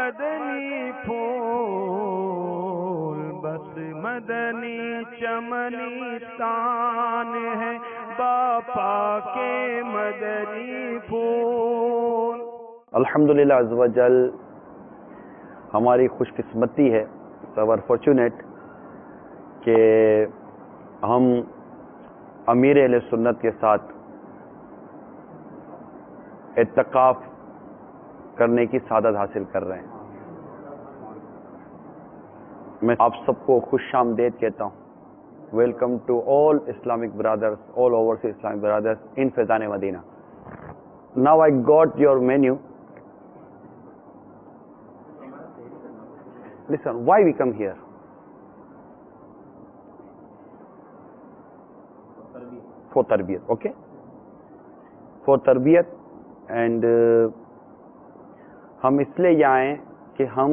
مدنی پھول بس مدنی چمنستان ہے باپا کے مدنی پھول. الحمدللہ عز و جل ہماری خوش قسمتی ہے، our fortunate کہ ہم امیر اہل سنت کے ساتھ اعتکاف کرنے کی سعادت حاصل کر رہے ہیں. میں آپ سب کو خوش آمدید کہتا ہوں. Welcome to all Islamic brothers, all overseas Islamic brothers in Faizan Madina. Now I got your menu. Listen, why we come here? For tarbiyat, okay? For tarbiyat, and ہم اس لیے یہاں آئے کہ ہم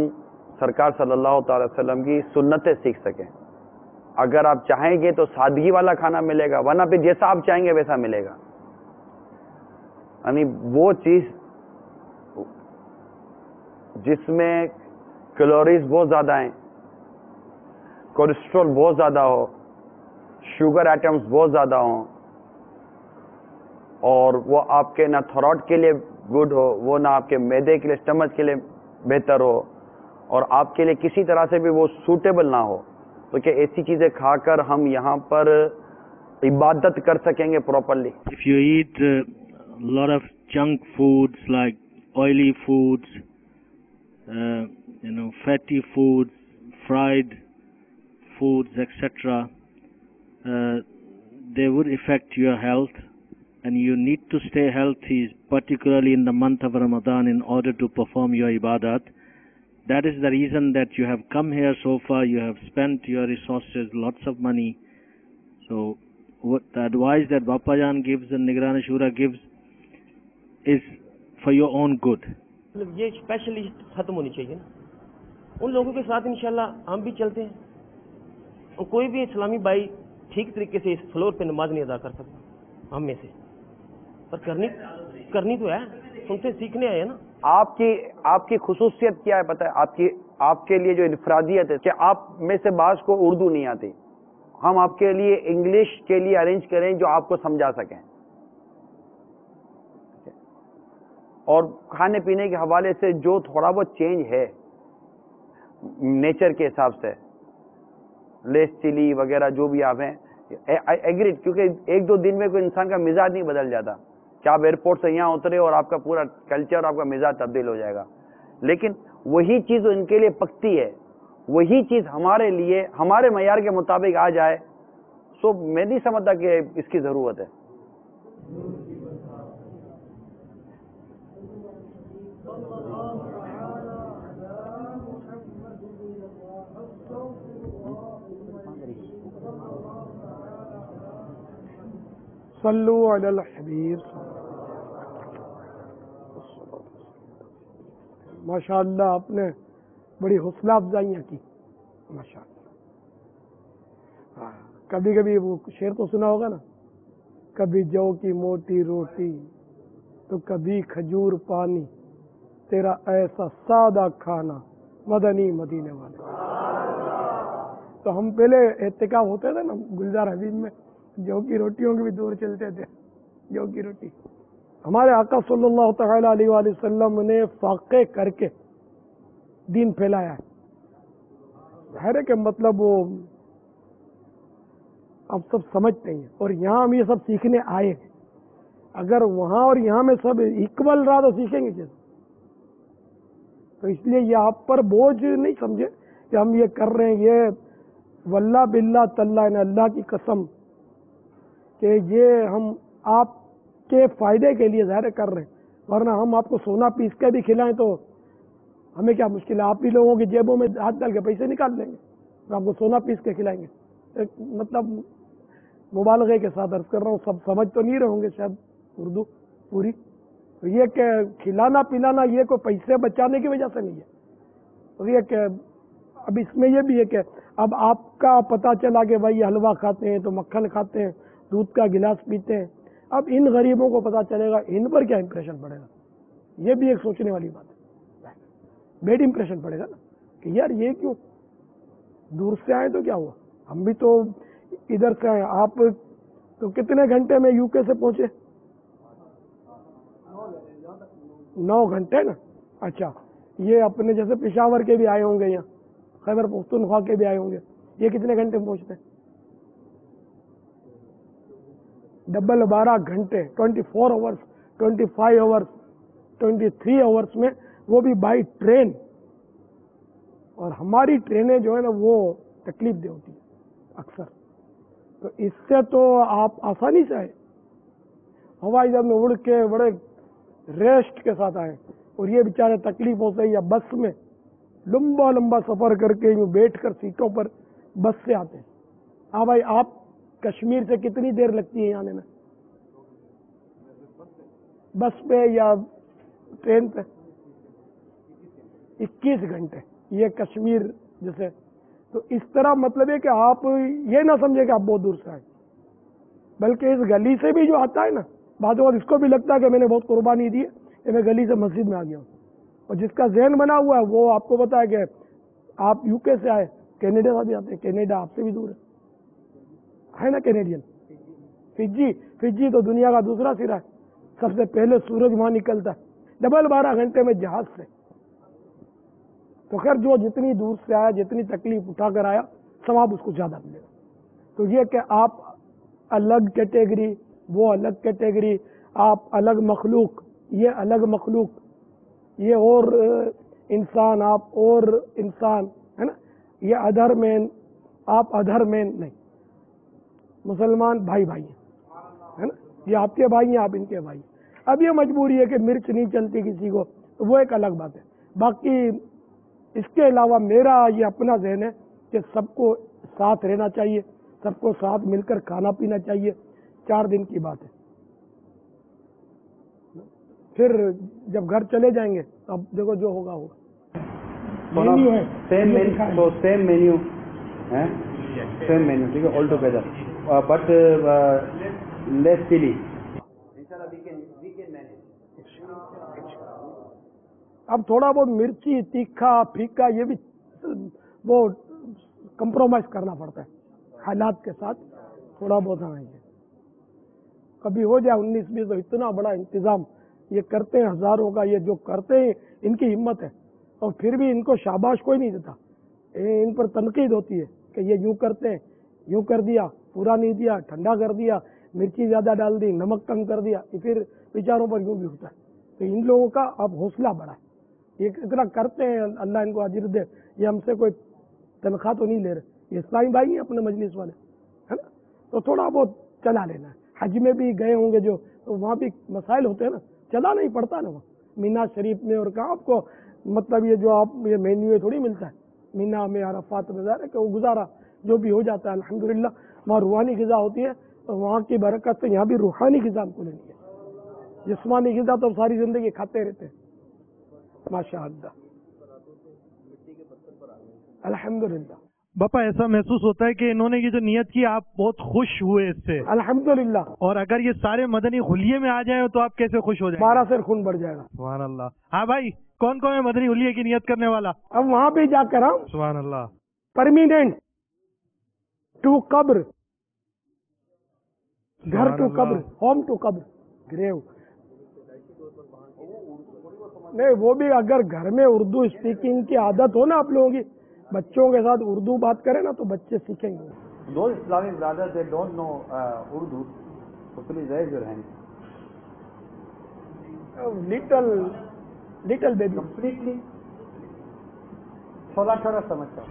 سرکار صلی اللہ تعالی وسلم کی سنتیں سیکھ سکیں. اگر آپ چاہیں گے تو سادگی والا کھانا ملے گا، ورنہ پھر جیسا آپ چاہیں گے ویسا ملے گا. یعنی وہ چیز جس میں کیلوریز بہت زیادہ ہیں، کولیسٹرول بہت زیادہ ہو، شوگر آئٹمس بہت زیادہ ہوں، اور وہ آپ کے نہ تھائرائیڈ کے لیے گڈ ہو، وہ نہ آپ کے معدے کے لیے، اسٹمچ کے لیے بہتر ہو، اور آپ کے لیے کسی طرح سے بھی وہ سوٹیبل نہ ہو، تو کہ ایسی چیزیں کھا کر ہم یہاں پر عبادت کر سکیں گے properly. If you eat a lot of junk foods like oily foods, fatty foods, fried foods, etc., they would affect your health, and you need to stay healthy, particularly in the month of Ramadan, in order to perform your ibadat. That is the reason that you have come here so far. You have spent your resources, lots of money. So what the advice that Bapa Jan gives and Nigran Shura gives is for your own good. یہ specialist ختم ہونی چاہیے نا. ان لوگوں کے ساتھ انشاءاللہ ہم بھی چلتے ہیں. اور کوئی بھی اسلامی بھائی ٹھیک طریقے سے اس فلور پہ نماز نہیں ادا کر سکتا ہم میں سے، پر کرنی تو ہے. ان سے سیکھنے آئے نا. آپ کی خصوصیت کیا ہے پتہ ہے؟ آپ کے لیے جو انفرادیت ہے کہ آپ میں سے بعض کو اردو نہیں آتی، ہم آپ کے لیے انگلش کے لیے ارینج کریں جو آپ کو سمجھا سکیں. اور کھانے پینے کے حوالے سے جو تھوڑا بہت چینج ہے نیچر کے حساب سے، لیس چلی وغیرہ جو بھی آپ ہیں، ایگری، کیونکہ ایک دو دن میں کوئی انسان کا مزاج نہیں بدل جاتا کہ آپ ایئرپورٹ سے یہاں اترے اور آپ کا پورا کلچر، آپ کا مزاج تبدیل ہو جائے گا. لیکن وہی چیز ان کے لیے پکتی ہے، وہی چیز ہمارے لیے ہمارے معیار کے مطابق آ جائے، سو میں نہیں سمجھتا کہ اس کی ضرورت ہے. صلو علی الحبیب. ماشاء اللہ آپ نے بڑی حوصلہ افزائیاں کی ماشاء اللہ. کبھی کبھی وہ شعر تو سنا ہوگا نا، کبھی جو کی موٹی روٹی تو کبھی کھجور پانی، تیرا ایسا سادہ کھانا مدنی مدینے والے. تو ہم پہلے اعتکاف ہوتے تھے نا گلزار حبیب میں، جو کی روٹیوں کے بھی دور چلتے تھے. جو کی روٹی ہمارے آقا صلی اللہ تعالی علیہ وآلہ وسلم نے فاقے کر کے دین پھیلایا ہے. ظاہر ہے کہ مطلب وہ آپ سب سمجھتے ہیں، اور یہاں ہم یہ سب سیکھنے آئے ہیں. اگر وہاں اور یہاں میں سب اکول رہا تو سیکھیں گے کیسے؟ تو اس لیے یہ آپ پر بوجھ نہیں سمجھے کہ ہم یہ کر رہے ہیں. یہ واللہ باللہ تاللہ نے اللہ کی قسم کہ یہ ہم آپ کے فائدے کے لیے ظاہر کر رہے ہیں، ورنہ ہم آپ کو سونا پیس کے بھی کھلائیں تو ہمیں کیا مشکل ہے؟ آپ ہی لوگوں کی جیبوں میں ہاتھ ڈال کے پیسے نکال لیں گے اور آپ کو سونا پیس کے کھلائیں گے. مطلب مبالغے کے ساتھ عرض کر رہا ہوں، سب سمجھ تو نہیں رہے ہوں گے شاید اردو پوری. تو یہ کہ کھلانا پلانا یہ کوئی پیسے بچانے کی وجہ سے نہیں ہے. تو یہ کہ اب اس میں یہ بھی ہے کہ اب آپ کا پتہ چلا کہ بھائی حلوہ کھاتے ہیں تو مکھن کھاتے ہیں، دودھ کا گلاس پیتے ہیں. اب ان غریبوں کو پتہ چلے گا ان پر کیا امپریشن پڑے گا. یہ بھی ایک سوچنے والی بات ہے. بیڈ امپریشن پڑے گا نا کہ یار یہ کیوں دور سے آئے تو کیا ہوا, ہم بھی تو ادھر سے آئے. آپ تو کتنے گھنٹے میں یو کے سے پہنچے؟ 9 گھنٹے نا. اچھا یہ اپنے جیسے پشاور کے بھی آئے ہوں گے, یہاں خیبر پختونخوا کے بھی آئے ہوں گے, یہ کتنے گھنٹے میں پہنچتے ہیں؟ ڈبل 12 گھنٹے, 24 آورس, 25 آورس, 23 آورس میں, وہ بھی بائی ٹرین. اور ہماری ٹرینیں جو ہے نا وہ تکلیف دہ ہوتی ہیں اکثر. تو اس سے تو آپ آسانی سے آئے, ہوائی جہاز میں اڑ کے بڑے ریسٹ کے ساتھ آئے, اور یہ بیچارے تکلیفوں سے یا بس میں لمبا لمبا سفر کر کے یوں بیٹھ کر سیٹوں پر بس سے آتے ہیں. ہاں بھائی, آپ کشمیر سے کتنی دیر لگتی ہے آنے میں بس پہ یا ٹرین پہ؟ 21 گھنٹے یہ کشمیر جیسے. تو اس طرح مطلب ہے کہ آپ یہ نہ سمجھے کہ آپ بہت دور سے آئے, بلکہ اس گلی سے بھی جو آتا ہے نا, بعض اوقات اس کو بھی لگتا ہے کہ میں نے بہت قربانی دی ہے کہ میں گلی سے مسجد میں آ گیا ہوں. اور جس کا ذہن بنا ہوا ہے وہ آپ کو پتا ہے کہ آپ یو کے سے آئے, کینیڈا سے بھی آتے ہیں, کینیڈا آپ سے بھی دور ہے نا کینیڈین. فجی تو دنیا کا دوسرا سرا ہے, سب سے پہلے سورج وہاں نکلتا ہے, ڈبل 12 گھنٹے میں جہاز سے. تو خیر جو جتنی دور سے آیا, جتنی تکلیف اٹھا کر آیا, ثواب اس کو زیادہ ملے گا. تو یہ کہ آپ الگ کیٹیگری, وہ الگ کیٹیگری, آپ الگ مخلوق, یہ الگ مخلوق, یہ اور انسان, آپ اور انسان ہے نا, یہ ادر مین, آپ ادر مین نہیں. مسلمان بھائی بھائی ہیں, ہے نا, یہ آپ کے بھائی ہیں, آپ ان کے بھائی. اب یہ مجبوری ہے کہ مرچ نہیں چلتی کسی کو, تو وہ ایک الگ بات ہے. باقی اس کے علاوہ میرا یہ اپنا ذہن ہے کہ سب کو ساتھ رہنا چاہیے, سب کو ساتھ مل کر کھانا پینا چاہیے. 4 دن کی بات ہے. پھر جب گھر چلے جائیں گے تو اب دیکھو جو ہوگا ہوگا. سیم مینیو ہے, سیم مینیو, ٹھیک ہے, آل ٹوگیدر, بٹ لیس چلی. اب تھوڑا بہت مرچی, تیکھا, پھیکا, یہ بھی وہ کمپرومائز کرنا پڑتا ہے حالات کے ساتھ, تھوڑا بہت آئیں گے. کبھی ہو جائے 19-20 تو اتنا بڑا انتظام یہ کرتے ہیں ہزاروں کا, یہ جو کرتے ہیں ان کی ہمت ہے, اور پھر بھی ان کو شاباش کوئی نہیں دیتا. ان پر تنقید ہوتی ہے کہ یہ یوں کرتے ہیں, یوں کر دیا, پورا نہیں دیا, ٹھنڈا کر دیا, مرچی زیادہ ڈال دی, نمک کم کر دیا, پھر بیچاروں پر یوں بھی ہوتا ہے. تو ان لوگوں کا اب حوصلہ بڑھا ہے, یہ اتنا کرتے ہیں, اللہ ان کو اجر دے. یہ ہم سے کوئی تنخواہ تو نہیں لے رہے, یہ اسلامی بھائی ہیں اپنے مجلس والے, ہے نا. تو تھوڑا بہت چلا لینا ہے. حج میں بھی گئے ہوں گے جو, تو وہاں بھی مسائل ہوتے ہیں نا, چلا نہیں پڑتا نا وہاں مینا شریف میں. اور کہاں آپ کو مطلب یہ جو آپ یہ مینیو تھوڑی ملتا ہے مینا میں, عرفات میں, ظاہر ہے کہ وہ گزارا جو بھی ہو جاتا ہے الحمدللہ. وہاں روحانی غذا ہوتی ہے, تو وہاں کی برکت سے یہاں بھی روحانی غذا ہم کو لینی ہے. جسمانی غذا تو ساری زندگی کھاتے رہتے ہیں ماشاء اللہ الحمدللہ. باپا ایسا محسوس ہوتا ہے کہ انہوں نے یہ جو نیت کی آپ بہت خوش ہوئے اس سے, الحمدللہ. اور اگر یہ سارے مدنی خلیے میں آ جائیں تو آپ کیسے خوش ہو جائیں؟ 12 سیر خون بڑھ جائے گا. سبحان اللہ. ہاں بھائی, کون کون ہے مدنی خلیے کی نیت کرنے والا؟ اب وہاں پہ جا کر ہم سبحان اللہ. پرمیننٹ ٹو قبر, گھر ٹو قبر, ہوم ٹو قبر, گریو. نہیں وہ بھی اگر گھر میں اردو اسپیکنگ کی عادت ہو نا آپ لوگوں کی, بچوں کے ساتھ اردو بات کریں نا تو بچے سیکھیں گے. Those Islamic brothers, they don't know Urdu, so please raise your hand. Little baby. Completely. تھوڑا سمجھتا ہوں.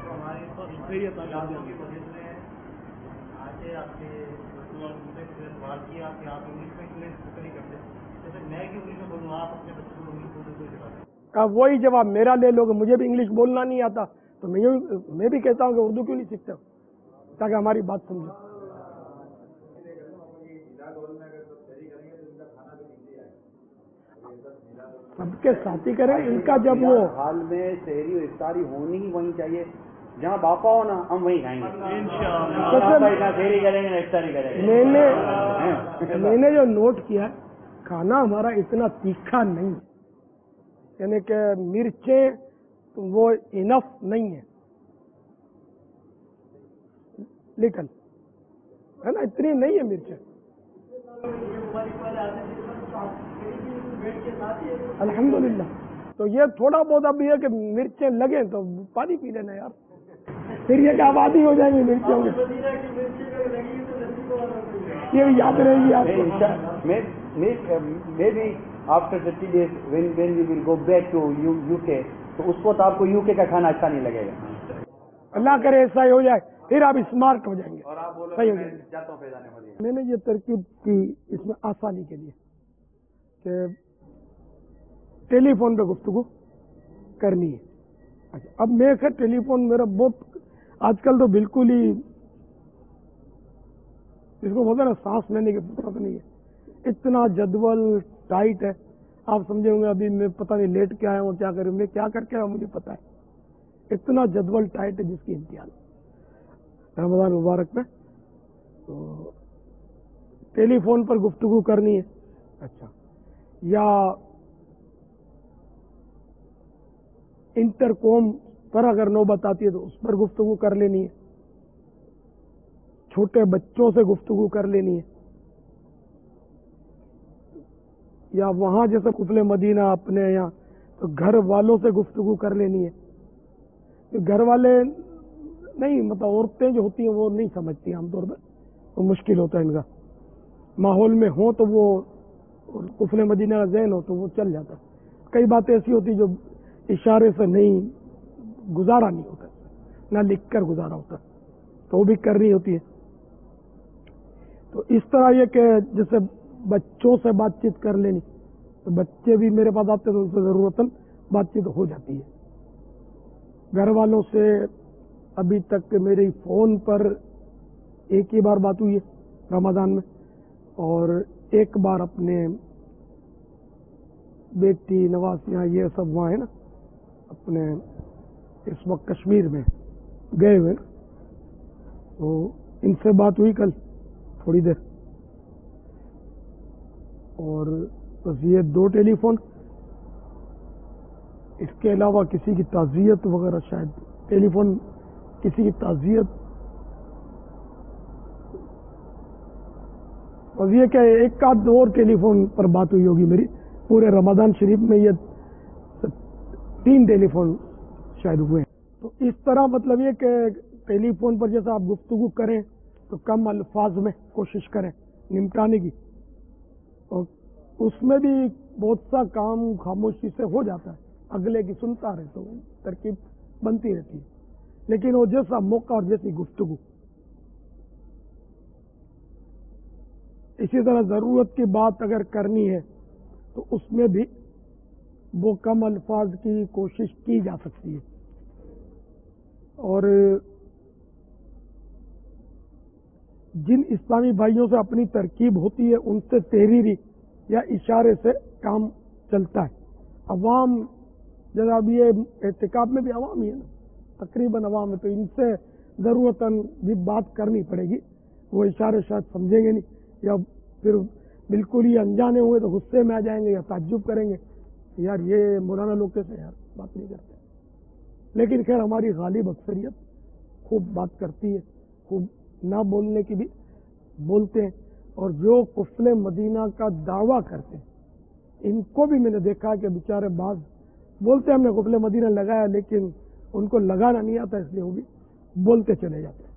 اب وہی جواب میرا لے لو کہ مجھے بھی انگلش بولنا نہیں آتا, تو میں بھی کہتا ہوں کہ اردو کیوں نہیں سیکھتے ہو, تاکہ ہماری بات سمجھو. سب کے ساتھی کریں ان کا, جب وہ حال میں سحری و افطاری ہونی ہی وہیں چاہیے جہاں باپا ہو نا, ہم وہیں کھائیں گے انشاءاللہ. سحری کریں گے, افطاری کریں گے. میں نے جو نوٹ کیا کھانا ہمارا اتنا تیکھا نہیں, یعنی کہ مرچیں तो वो इनफ नहीं है, लिटल है ना, इतनी नहीं है मिर्चें। अल्हम्दुलिल्लाह। तो ये थोड़ा बहुत अभी है कि मिर्चें लगे तो पानी पी लेना यार, फिर ये क्या आबादी हो जाएगी मिर्चों की, ये भी याद रहेगी आपको। maybe after 30 days when you will go back to UK, तो उसको तो आपको यूके का खाना अच्छा नहीं लगेगा। अल्लाह करे ऐसा ही हो जाए, फिर आप स्मार्ट हो जाएंगे, और आप बोलो सही हो मैं जाएंगे। जाता हूँ फैजाने वाली। मैंने ये तरकीब की इसमें आसानी के लिए कि टेलीफोन पे गुफ्तगू करनी है। अच्छा, अब मैं खैर टेलीफोन मेरा बहुत आजकल तो बिल्कुल ही इसको बोलते हैं ना सांस लेने की फुर्सत नहीं है, इतना जदवल टाइट है। आप समझे होंगे अभी मैं पता नहीं लेट के आया हूँ क्या करूँ, मैं क्या करके आया मुझे पता है, इतना जदवल टाइट है जिसकी इंतजार रमजान मुबारक में। तो टेलीफोन पर गुफ्तगू करनी है, अच्छा, या इंटरकॉम पर अगर नौबत आती है तो उस पर गुफ्तगू कर लेनी है, छोटे बच्चों से गुफ्तगू कर लेनी है, या वहां जैसे कुफले मदीना अपने यहाँ तो घर वालों से गुफ्तगू कर लेनी है। तो घर वाले नहीं, मतलब औरतें जो होती हैं वो नहीं समझती आमतौर पर, तो मुश्किल होता है इनका, माहौल में हो तो वो कुफले मदीना का ज़हन हो तो वो चल जाता है। कई बातें ऐसी होती जो इशारे से नहीं गुजारा नहीं होता, ना लिख कर गुजारा होता, तो वो भी करनी होती है। तो इस तरह ये कि जैसे बच्चों से बातचीत कर लेनी, तो बच्चे भी मेरे पास आते तो उनसे ज़रूरतन बातचीत हो जाती है। घर वालों से अभी तक मेरी फ़ोन पर एक ही बार बात हुई है रमज़ान में, और एक बार अपने बेटी नवासियाँ ये सब वहाँ है ना अपने इस वक्त कश्मीर में गए हुए, तो इनसे बात हुई कल थोड़ी देर, और बस ये 2 टेलीफोन। इसके अलावा किसी की ताज़ियत वगैरह, शायद टेलीफोन किसी की ताज़ियत, और ये क्या एक आध और टेलीफोन पर बात हुई होगी मेरी पूरे रमज़ान शरीफ में, ये 3 टेलीफोन शायद हुए। तो इस तरह मतलब ये कि टेलीफोन पर जैसा आप गुफ्तगू करें तो कम अल्फाज में कोशिश करें निपटाने की, और उसमें भी बहुत सा काम खामोशी से हो जाता है, अगले की सुनता रहे तो तरकीब बनती रहती है। लेकिन वो जैसा मौका और जैसी गुफ्तगू, इसी तरह ज़रूरत की बात अगर करनी है तो उसमें भी वो कम अल्फाज की कोशिश की जा सकती है। और जिन इस्लामी भाइयों से अपनी तरकीब होती है उनसे तहरीरी या इशारे से काम चलता है। अवाम जैसा अब ये एहतिकाफ में भी अवाम ही है ना, तकरीबन अवाम है, तो इनसे ज़रूरतन भी बात करनी पड़ेगी, वो इशारे शायद समझेंगे नहीं, या फिर बिल्कुल ही अनजाने हुए तो गुस्से में आ जाएंगे या ताज्जुब करेंगे, यार ये मौलाना लोग कैसे यार बात नहीं करते। लेकिन खैर हमारी गालिब अक्सरियत खूब बात करती है, खूब ना बोलने की भी बोलते हैं, और जो कुफले मदीना का दावा करते हैं इनको भी मैंने देखा कि बेचारे बाज बोलते हैं हमने कुफले मदीना लगाया, लेकिन उनको लगाना नहीं आता, इसलिए वो भी बोलते चले जाते हैं।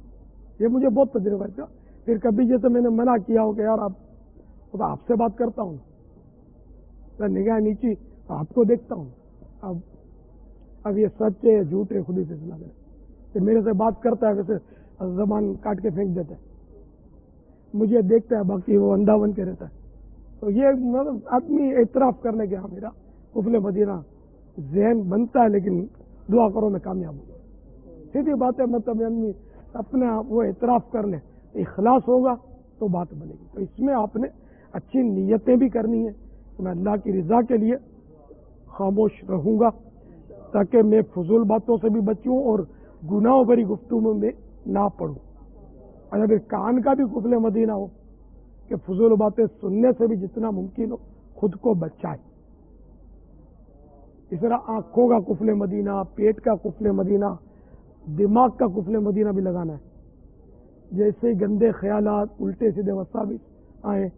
ये मुझे बहुत तजुर्बा था। फिर कभी जैसे मैंने मना किया हो कि यार आप, तो आपसे बात करता हूँ, मैं निगाह नीची आपको देखता हूँ, अब ये सच है झूठ है खुद ही फैसला करे, कि मेरे से बात करता है वैसे ज़बान काट के फेंक देता है, मुझे देखता है बाकी वो अंधा बन के रहता है। तो ये मतलब आदमी एतराफ़ करने के, हाँ मेरा कुफले मदीना ज़हन बनता है, लेकिन दुआ करो मैं कामयाब हूँ, सीधी बात है। मतलब आदमी अपने वो एतराफ़ कर ले, इखलास होगा तो बात बनेगी। तो इसमें आपने अच्छी नीयतें भी करनी है कि मैं अल्लाह की रज़ा के लिए खामोश रहूँगा, ताकि मैं फजूल बातों से भी बचूँ और गुनाहों भरी गुफ्तगू में ना पढ़ूँ। और अगर कान का भी कुफले मदीना हो कि फजूल बातें सुनने से भी जितना मुमकिन हो खुद को बचाए। इस तरह आंखों का कुफले मदीना, पेट का कुफले मदीना, दिमाग का कुफले मदीना भी लगाना है। जैसे गंदे ख्यालात, उल्टे सीधे वसाविस आए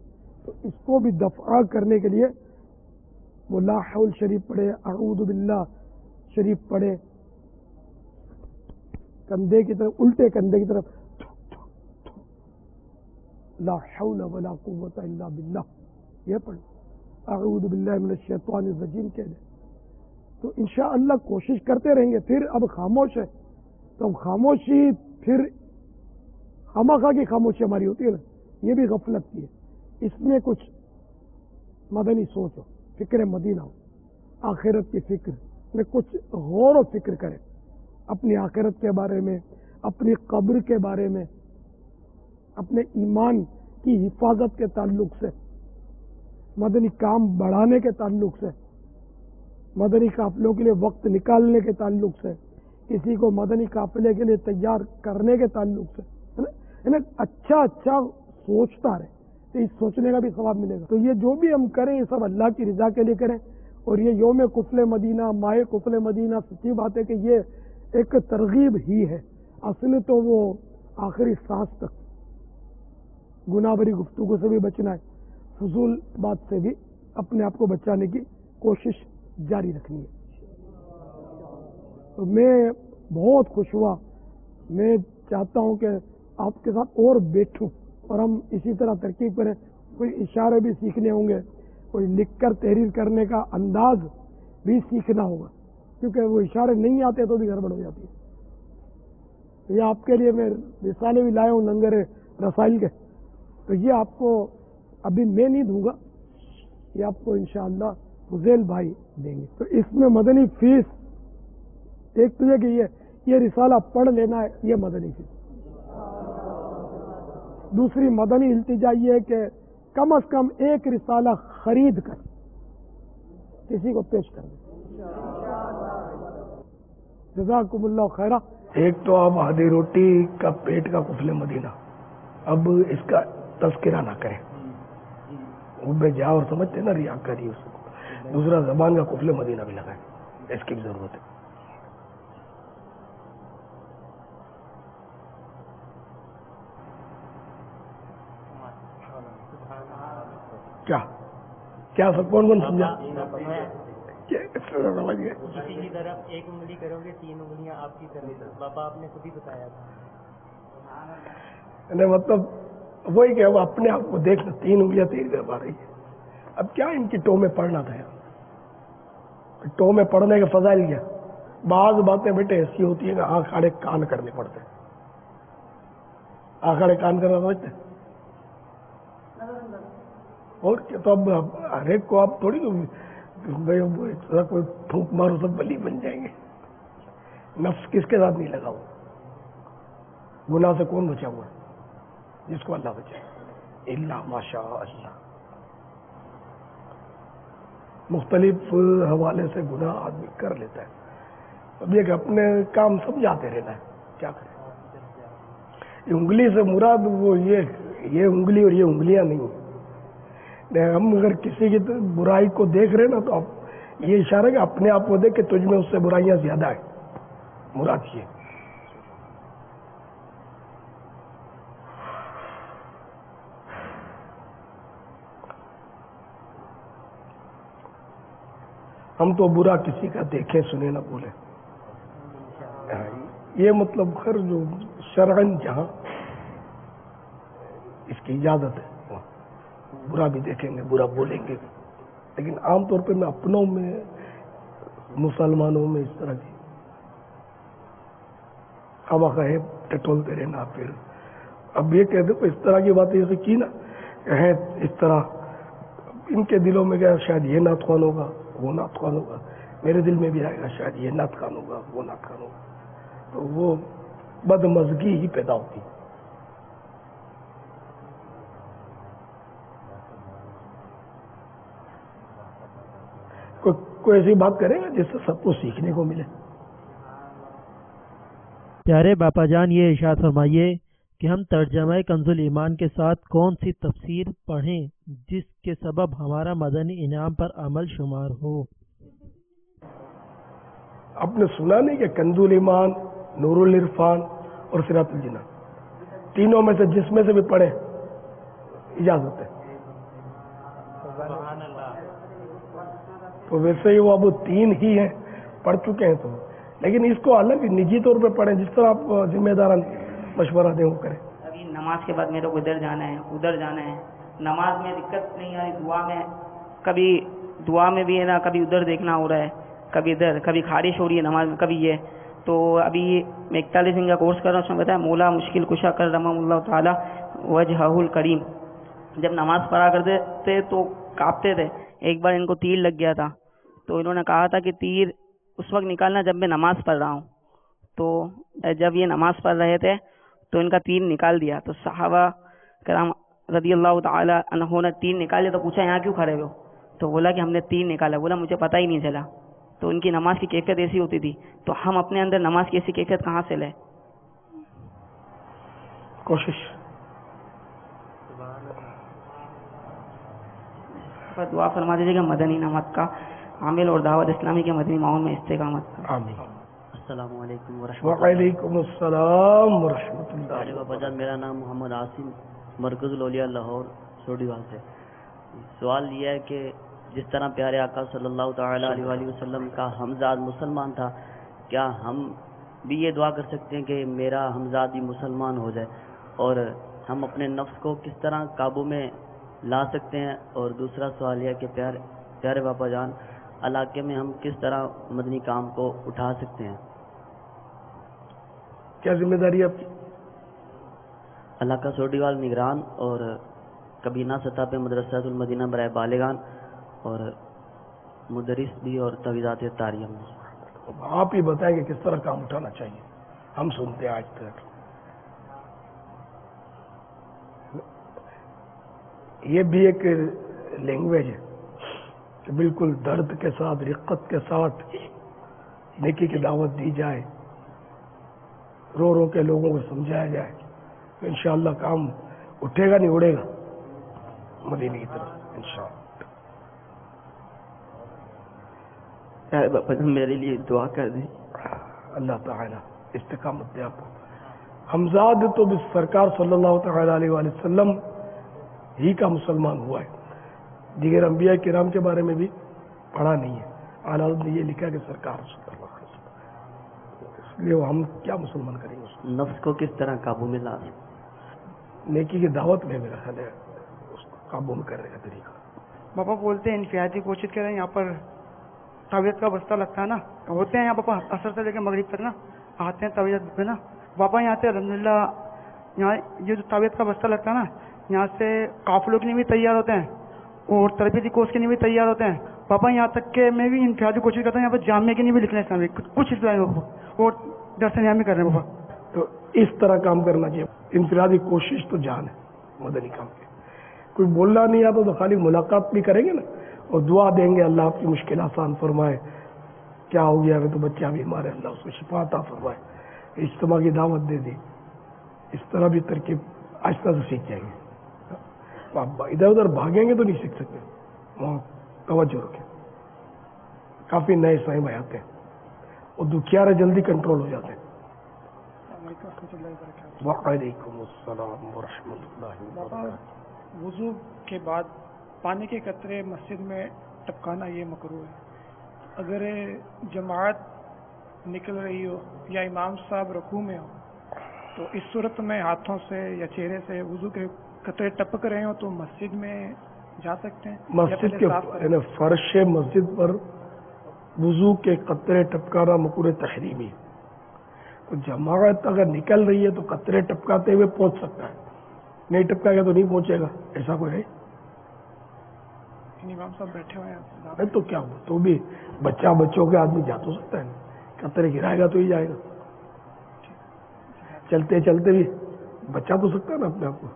तो इसको भी दफा करने के लिए वो ला हौल शरीफ पढ़े, अऊज़ु बिल्लाह शरीफ पढ़े, कंधे की तरफ, उल्टे कंधे की तरफ ला हौल वला कुव्वता इल्ला बिल्लाह ये पढ़े, अऊज़ु बिल्लाहि मिनश शैतानिर रजीम कह दे। तो इंशाअल्लाह कोशिश करते रहेंगे। फिर अब खामोश है तो अब खामोशी फिर खामखा की खामोशी हमारी होती है ना, ये भी गफलत की है। इसमें कुछ मदनी सोच हो, फिक्र मदीना हो, आखिरत की फिक्र में कुछ गौर व फिक्र करें, अपनी आखिरत के बारे में, अपनी कब्र के बारे में, अपने ईमान की हिफाजत के ताल्लुक से, मदनी काम बढ़ाने के ताल्लुक से, मदनी काफिलों के लिए वक्त निकालने के ताल्लुक से, किसी को मदनी काफिले के लिए तैयार करने के ताल्लुक से, है ना, अच्छा अच्छा सोचता रहे तो इस सोचने का भी सवाब मिलेगा। तो ये जो भी हम करें ये सब अल्लाह की रिजा के लिए करें। और ये योम कुफले मदीना, माह कुफले मदीना, सच्ची बात है कि ये एक तरगीब ही है। असल तो वो आखिरी सांस तक गुनाह भरी गुफ्तगू से भी बचना है, फजूल बात से भी अपने आप को बचाने की कोशिश जारी रखनी है। तो मैं बहुत खुश हुआ, मैं चाहता हूं कि आपके साथ और बैठूं और हम इसी तरह तरकीब करें। कोई इशारे भी सीखने होंगे, कोई लिखकर तहरीर करने का अंदाज भी सीखना होगा, क्योंकि वो इशारे नहीं आते तो भी गड़बड़ हो जाती है। ये आपके लिए मैं रिसाले भी लाया हूँ लंगर रसाइल के, तो ये आपको अभी मैं नहीं दूंगा, ये आपको इंशाअल्लाह फुजैल भाई देंगे। तो इसमें मदनी फीस एक तो कि ये रिसाला पढ़ लेना है, ये मदनी फीस। दूसरी मदनी इल्तिजा ये है कि कम से कम एक रिसाला खरीद कर किसी को पेश कर दे। जज़ाकुमुल्लाह खैरा। एक तो आप आधी रोटी का पेट का कुफले मदीना, अब इसका तस्करा ना करें, उबे जा और समझते ना रियाकारी उसको। दूसरा जबान का कुफले मदीना भी लगाए, इसकी भी जरूरत है। क्या सब कौन समझा? समझ गए। किसी की तरफ एक उंगली करोगे, 3 उंगलियां आपकी तरफ, बाबा आपने खुद ही बताया था। मतलब वही कि अब अपने आप को देखना, 3 उंगलियां तेरी तरफ आ रही है। अब क्या इनकी टो में पढ़ना था यार, टो में पढ़ने के फजाइल क्या? बाज बातें बेटे ऐसी होती है कि आंख आड़े कान करने पड़ते हैं। आंख आड़े कान करना समझते हैं? और क्या? तो अब हर एक को आप थोड़ी कोई फूंक मारो सब बली बन जाएंगे। नफ्स किसके साथ नहीं लगा हुआ? गुनाह से कौन बचा हुआ? जिसको अल्लाह बचाए, इल्ला माशा अल्लाह। मुख्तलिफ हवाले से गुनाह आदमी कर लेता है। अब ये कि अपने काम समझाते रहना है, क्या करें? उंगली से मुराद वो ये उंगली और ये उंगलियां नहीं। हम अगर किसी की बुराई को देख रहे ना तो आप ये इशारा कि अपने आप को देख के तुझ में उससे बुराइयां ज्यादा है, मुराद ये। हम तो बुरा किसी का देखे सुने ना बोले, ये मतलब खैर जो शरअन जहां इसकी इजाजत है, बुरा भी देखेंगे, बुरा बोलेंगे। लेकिन आमतौर पे मैं अपनों में, मुसलमानों में इस तरह की हवा कहे टटोलते रहना। फिर अब ये कहते तो इस तरह की बातें जैसे की ना है, इस तरह इनके दिलों में गया शायद ये नात खान होगा, वो नात खान होगा, मेरे दिल में भी आएगा शायद ये नात खान होगा, वो नात खान होगा, तो वो बदमज़गी ही पैदा होती। कोई ऐसी बात करेगा जिससे सबको सीखने को मिले। प्यारे बापा जान, ये इरशाद फरमाइए कि हम तर्जमा कंजुल ईमान के साथ कौन सी तफसीर पढ़ें जिसके सबब हमारा मदनी इनाम पर अमल शुमार हो। आपने सुना नहीं कि कंजुल ईमान, नूरुल इरफान और सिरातुल जिनान, तीनों में से जिसमें से भी पढ़े इजाजत है। तो वैसे ही वो अब 3 ही हैं, पढ़ चुके हैं तो, लेकिन इसको अलग निजी तौर पे पढ़ें, जिस तरह आप जिम्मेदारान मशवरा दें वो करें। अभी नमाज के बाद मेरे को इधर जाना है, उधर जाना है, नमाज में दिक्कत नहीं आ रही, दुआ में कभी दुआ में भी है ना, कभी उधर देखना हो रहा है, कभी इधर, कभी खारिश हो रही है नमाज में, कभी ये। तो अभी मैं 41 दिन का कोर्स कर रहा हूँ, उसमें बताया मौला मुश्किल कुशा कर रहमहुल्लाह ताला वजहुल करीम, जब नमाज पढ़ा करते थे तो कांपते थे। एक बार इनको तीर लग गया था, तो इन्होंने कहा था कि तीर उस वक्त निकालना जब मैं नमाज पढ़ रहा हूँ। तो जब ये नमाज पढ़ रहे थे तो इनका तीर निकाल दिया, तो सहाबा कराम रदियल्लाहु ताला अन्हु ने तीर निकाल लिया, तो पूछा यहाँ क्यों खड़े हो? तो बोला कि हमने तीर निकाला। बोला मुझे पता ही नहीं चला। तो उनकी नमाज की कैफियत ऐसी होती थी, तो हम अपने अंदर नमाज की ऐसी कैफियत कहाँ से लें? कोशिश पर दुआ फरमा दीजिएगा मदनी नमत का आमिल और दावत इस्लामी के मदनी माहौल में इस्तेकामत का। आमीन। अस्सलामु अलैकुम वालेकुम अस्सलाम व रहमतुल्लाह। बाबा, मेरा नाम मोहम्मद आसिम, मरकजुल औलिया लाहौर सोडीवाल से। सवाल यह है कि जिस तरह प्यारे आका सल्लल्लाहु ताला अलैहि वसल्लम का हमजाद मुसलमान था, क्या हम भी ये दुआ कर सकते हैं कि मेरा हमजाद भी मुसलमान हो जाए? और हम अपने नफ्स को किस तरह काबू में ला सकते हैं? और दूसरा सवाल यह है कि प्यारे बाबा जान, इलाके में हम किस तरह मदनी काम को उठा सकते हैं? क्या जिम्मेदारी है आपकी? इलाका सोडीवाल निगरान और कबीना सतह पे मदरसातुल मदीना बराए बालिगान और मुदरिस भी और तवीज़ात तारीम। आप ही बताएं कि किस तरह काम उठाना चाहिए, हम सुनते हैं आज तक। ये भी एक लैंग्वेज है कि बिल्कुल दर्द के साथ, रिक्कत के साथ नेकी की दावत दी जाए, रो रो के लोगों को समझाया जाए, तो इंशाअल्लाह काम उठेगा नहीं उड़ेगा मदीने की तरफ इंशाअल्लाह। मेरे लिए दुआ कर दें। अल्लाह ताला इस्तिकामत दे आपको। हमजाद तो भी सरकार सल्लल्लाहु ताला अलैहि वसल्लम ही का मुसलमान हुआ है, दीगर अंबिया किराम के बारे में भी पढ़ा नहीं है। आला ने ये लिखा कि सरकार सल्लल्लाहु अलैहि वसल्लम, इसलिए हम क्या मुसलमान करेंगे उसको? नफ्स को किस तरह काबू में ला? नेकी की दावत में मेरा ख्याल है उसको काबू में करने का तरीका। पापा बोलते हैं इन्फियाजी कोशिश करें, यहाँ पर तबीयत का बस्ता लगता है ना, होते हैं यहाँ पापा असर से लेकर मगरिब तक ना, आते हैं तबीयत पे ना पापा, यहाँ से अल्हम्दुलिल्लाह यहाँ ये जो तबीयत का बस्ता लगता है ना, यहाँ से काफिलों के लिए भी तैयार होते हैं और तरबियती कोर्स के लिए भी तैयार होते हैं पापा। यहाँ तक कि मैं भी इन्फियाजी कोशिश करता हूँ, यहाँ पर जामिया के लिए भी लिखना है कुछ इस लाइन में और दर्शन यहाँ भी कर रहे हैं पापा। तो इस तरह काम करना चाहिए। इन्फिरादी कोशिश तो जान है मदनी काम की। कोई बोलना नहीं आता तो खाली मुलाकात भी करेंगे ना और दुआ देंगे, अल्लाह आपकी मुश्किल आसान फरमाए, क्या हो गया है तो बच्चा बीमार है, अल्लाह उसको शिफा अता फरमाए, इज्तिमा की दावत दे दी। इस तरह भी तरकीब आहिस्ता से सीख जाएंगे। आप इधर उधर भागेंगे तो नहीं सीख सकते, वहाँ तवज्जो रखें। काफी नए साहिब आते हैं और दुखियारे जल्दी कंट्रोल हो जाते हैं। वालेकुम अस्सलाम व रहमतुल्लाहि व बरकातहू। वुजू के बाद पानी के कतरे मस्जिद में टपकाना ये मकरूह है। अगर जमात निकल रही हो या इमाम साहब रकू में हो तो इस सूरत में हाथों से या चेहरे से वुजू के कतरे टपक रहे हो तो मस्जिद में जा सकते हैं? मस्जिद के फर्श मस्जिद पर वुजू के कतरे टपकाना मकरूह तहरीमी है। तो जमात अगर निकल रही है तो कतरे टपकाते हुए पहुंच सकता है, नहीं टपकाएगा तो नहीं पहुंचेगा, ऐसा कोई है? इमाम साहब बैठे हुए हैं है तो क्या हो, तो भी बच्चों के आदमी जा तो सकता है, कतरे गिराएगा तो ही जाएगा। चलते चलते भी बचा तो सकता है ना अपने आप को।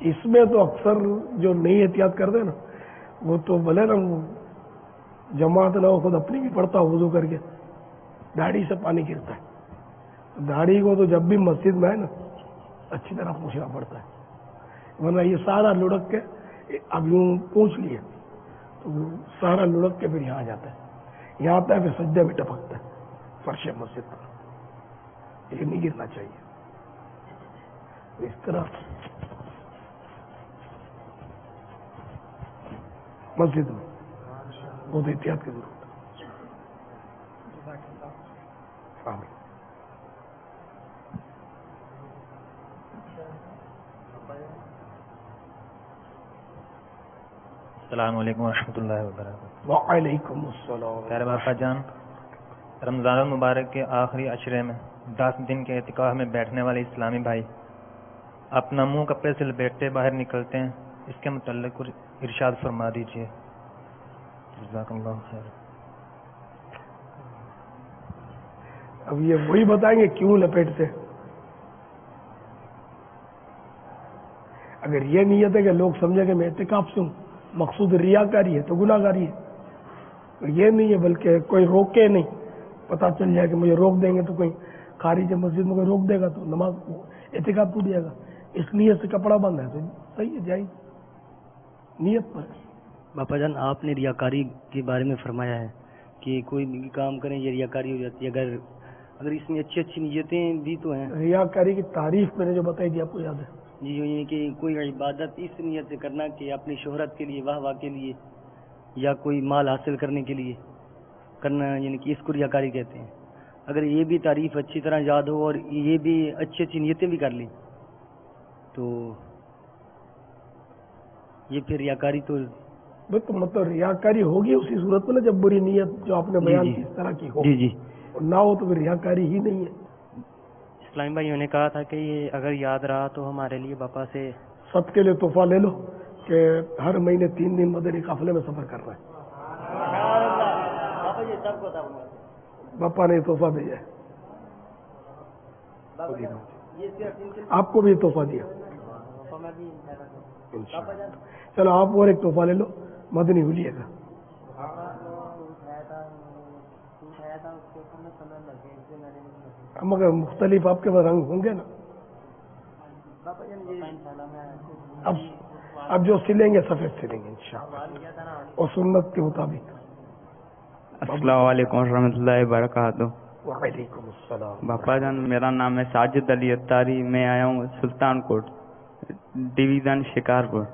इसमें तो अक्सर जो नहीं एहतियात करते ना वो तो भले ना जमात ना, वो खुद अपनी भी पड़ता है वुजू करके, दाढ़ी से पानी गिरता है। तो दाढ़ी को तो जब भी मस्जिद में है ना अच्छी तरह पूछना पड़ता है, वरना ये सारा लुढ़क के अब यूं पूछ लिए تو وہ سارا لڑک کے پھر یہاں آ جاتا ہے، یہاں آتا ہے پھر سجدے میں ٹپکتا ہے فرش مسجد پر. یہ نہیں گرنا چاہیے. اس طرح مسجد میں بہت احتیاط کی ضرورت ہے. آمین. السلام علیکم ورحمۃ اللہ وبرکاتہ. وعلیکم السلام. پیارے باپا جان، رمضان المبارک کے آخری عشرے میں 10 دن کے اعتکاف میں بیٹھنے والے اسلامی بھائی اپنا منہ کپڑے سے لپیٹے باہر نکلتے ہیں، اس کے متعلق کچھ ارشاد فرما دیجیے. جزاک اللہ خیر. اب یہ وہی بتائیں گے کیوں لپیٹتے. اگر یہ نیت ہے کہ لوگ سمجھیں کہ میں اعتکاف سے ہوں، مقصود ریاکاری ہے تو گناہ گاری ہے. یہ نہیں ہے بلکہ کوئی روکے نہیں، پتہ چل جائے کہ مجھے روک دیں گے تو کوئی خارج مسجد میں کوئی روک دے گا تو نماز اعتکاف ٹوٹ جائے گا. اس نیت سے کپڑا بند ہے تو صحیح ہے، جائز نیت پر. باپا جان، آپ نے ریاکاری کے بارے میں فرمایا ہے کہ کوئی بھی کام کریں یہ ریاکاری ہو جاتی ہے. اگر اس میں اچھی اچھی نیتیں بھی تو ہیں. ریاکاری کی تعریف میں نے جو بتائی تھی آپ کو یاد ہے؟ جی، یہ کہ کوئی عبادت اس نیت سے کرنا کہ اپنی شہرت کے لیے، واہ واہ کے لیے، یا کوئی مال حاصل کرنے کے لیے کرنا، یعنی کہ اس کو ریاکاری کہتے ہیں. اگر یہ بھی تعریف اچھی طرح یاد ہو اور یہ بھی اچھی اچھی نیتیں بھی کر لیں تو یہ پھر ریاکاری تو مطلب ریاکاری ہوگی اسی صورت میں نا جب بری نیت جو آپ نے بیان کی اس طرح کی ہو. جی اور نہ ہو تو پھر ریاکاری ہی نہیں ہے. اسلامی بھائیوں نے کہا تھا کہ یہ اگر یاد رہا تو ہمارے لیے باپا سے سب کے لیے تحفہ لے لو کہ ہر مہینے 3 دن مدنی قافلے میں سفر کر رہا ہے. باپا نے تحفہ بھیجا ہے، آپ کو بھی تحفہ دیا. چلو آپ اور ایک تحفہ لے لو مدنی ہولیے کا. مگر مختلف آپ کے پاس رنگ ہوں گے نا. اب جو سلیں گے سفید سلیں گے انشاءاللہ اور سنت کے مطابق. السلام علیکم ورحمۃ اللہ وبرکاتہ. وعلیکم السلام. باپا جان، میرا نام ہے ساجد علی اتاری. میں آیا ہوں سلطان کوٹ ڈویژن شکارپور.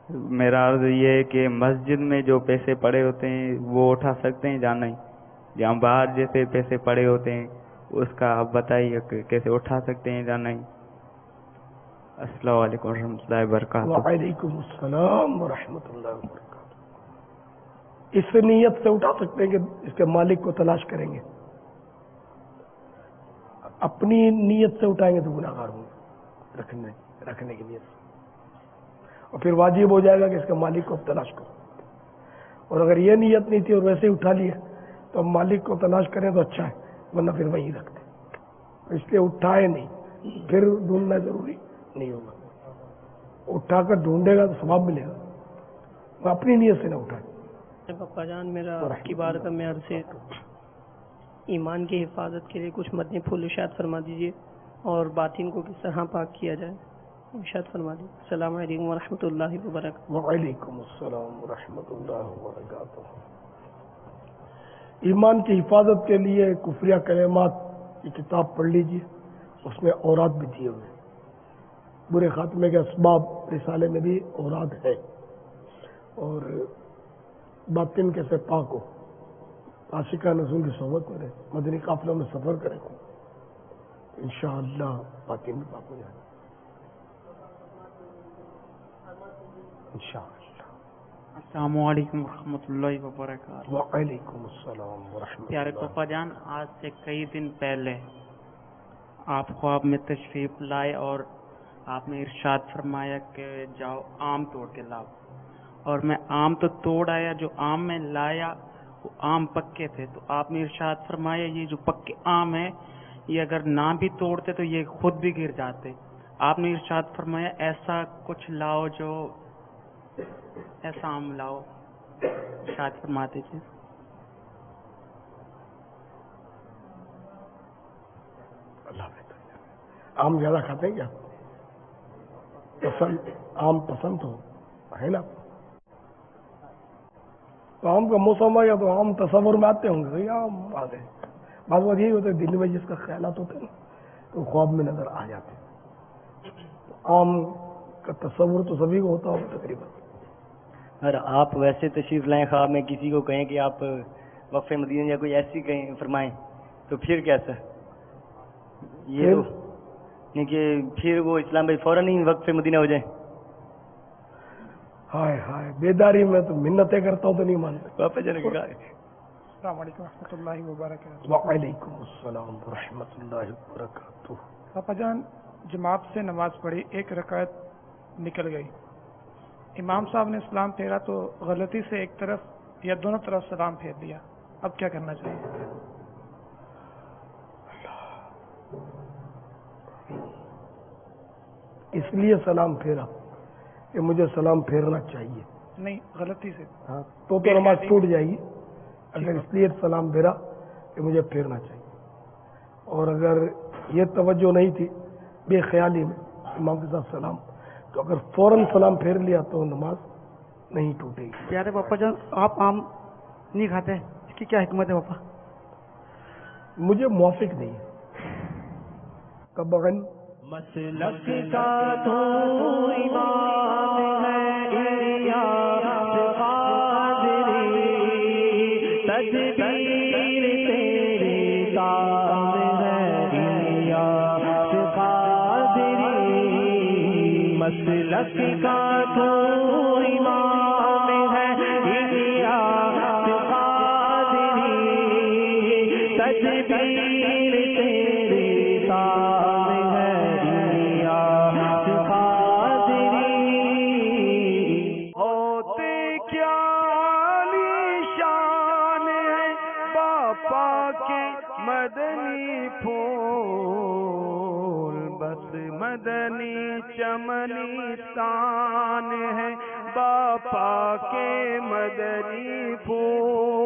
میرا عرض یہ ہے کہ مسجد میں جو پیسے پڑے ہوتے ہیں وہ اٹھا سکتے ہیں یا نہیں؟ جہاں باہر جیسے پیسے پڑے ہوتے ہیں اس کا آپ بتائیے کہ کیسے اٹھا سکتے ہیں یا نہیں. السلام علیکم ورحمۃ اللہ وبرکاتہ. وعلیکم السلام ورحمۃ اللہ وبرکاتہ. اس نیت سے اٹھا سکتے ہیں کہ اس کے مالک کو تلاش کریں گے. اپنی نیت سے اٹھائیں گے تو گناہ گار ہوں گے رکھنے کی نیت سے، اور پھر واجب ہو جائے گا کہ اس کے مالک کو تلاش کرو. اور اگر یہ نیت نہیں تھی اور ویسے ہی اٹھا لیا تو اب مالک کو تلاش کریں تو اچھا ہے، ورنہ پھر وہیں رکھتے. اس لیے اٹھائے نہیں، پھر ڈھونڈنا ضروری نہیں ہوگا. اٹھا کر ڈھونڈے گا تو ثواب ملے گا. وہ اپنی نیت سے نہ اٹھائے. پپا جان، میرا آپ کی بارگاہ میں عرض سے ایمان کی حفاظت کے لیے کچھ مدنی پھول ارشاد فرما دیجیے اور باطن کو کس طرح پاک کیا جائے ارشاد فرما دیجیے. السلام علیکم ورحمۃ اللہ وبرکاتہ. وعلیکم السلام ورحمۃ اللہ وبرکاتہ. ایمان کی حفاظت کے لیے کفریہ کلمات کی کتاب پڑھ لیجیے، اس میں اوراد بھی دیے ہوئے. برے خاتمے کے اسباب رسالے میں بھی اوراد ہے. اور باطن کیسے پاک ہو، عاشقان رسول کی صحبت میں رہے، مدنی قافلوں میں سفر کریں، انشاءاللہ باطن بھی پاک ہو جائے انشاءاللہ. السلام علیکم ورحمۃ اللہ وبرکاتہ. وعلیکم السلام ورحمۃ اللہ. پیارے پپا جان، آج سے کئی دن پہلے آپ خواب میں تشریف لائے اور آپ نے ارشاد فرمایا کہ جاؤ آم توڑ کے لاؤ، اور میں آم تو توڑ آیا. جو آم میں لایا وہ آم پکے تھے، تو آپ نے ارشاد فرمایا یہ جو پکے آم ہیں یہ اگر نہ بھی توڑتے تو یہ خود بھی گر جاتے. آپ نے ارشاد فرمایا ایسا کچھ لاؤ، جو ایسا آم لاؤ. ارشاد فرماتے تھے. آم زیادہ کھاتے ہیں کیا؟ پسند آم پسند تو ہے نا؟ तो आम का मौसम आ गया तो आम तस्वुर में आते होंगे भाई आम आ गए। बात यही होता है दिन में जिसका ख्यालात होते हैं ना तो ख्वाब में नजर आ जाते हैं। आम का तस्वुर तो सभी को होता होगा तकरीबन। अगर आप वैसे तशरीफ लाएं ख्वाब में किसी को कहें कि आप वक्फ मदीना या कोई ऐसी कहें फरमाएं तो फिर कैसा ये तो नहीं कि फिर वो इस्लाम भाई फौरन ही वक्फ मदीना हो जाए। हाय हाय बेदारी में तो मिन्नतें करता हूँ तो नहीं मानते। वापस जाने के अस्सलाम वालेकुम रहमतुल्लाहि व बरकातहू। वालेकुम अस्सलाम व रहमतुल्लाहि व बरकातहू। पापा जान जमात से नमाज पढ़ी, एक रकात निकल गई, इमाम साहब ने सलाम फेरा तो गलती से एक तरफ या दोनों तरफ सलाम फेर दिया, अब क्या करना चाहिए? इसलिए सलाम फेरा कि मुझे सलाम फेरना चाहिए। नहीं, गलती से। हाँ तो नमाज टूट जाएगी। अगर इसलिए सलाम फेरा कि मुझे फेरना चाहिए, और अगर ये तवज्जो नहीं थी बेख्याली में इमाम के साथ सलाम, तो अगर फौरन सलाम फेर लिया तो नमाज नहीं टूटेगी। प्यारे पापा जान आप आम नहीं खाते, इसकी क्या हिकमत है पापा? मुझे मुआफिक नहीं है। कब बगन मसलक का तो इमाम है इलियास क़ादरी, तदबीर तेरे काम है इलियास क़ादरी। मसलक का तो इमाम है इलियास क़ादरी, तदबीर तेरे काम है इलियास क़ादरी। होते क्या निशान है बापा के मदनी फूल, बस मदनी चमनिस्तान है बापा के मदनी फूल।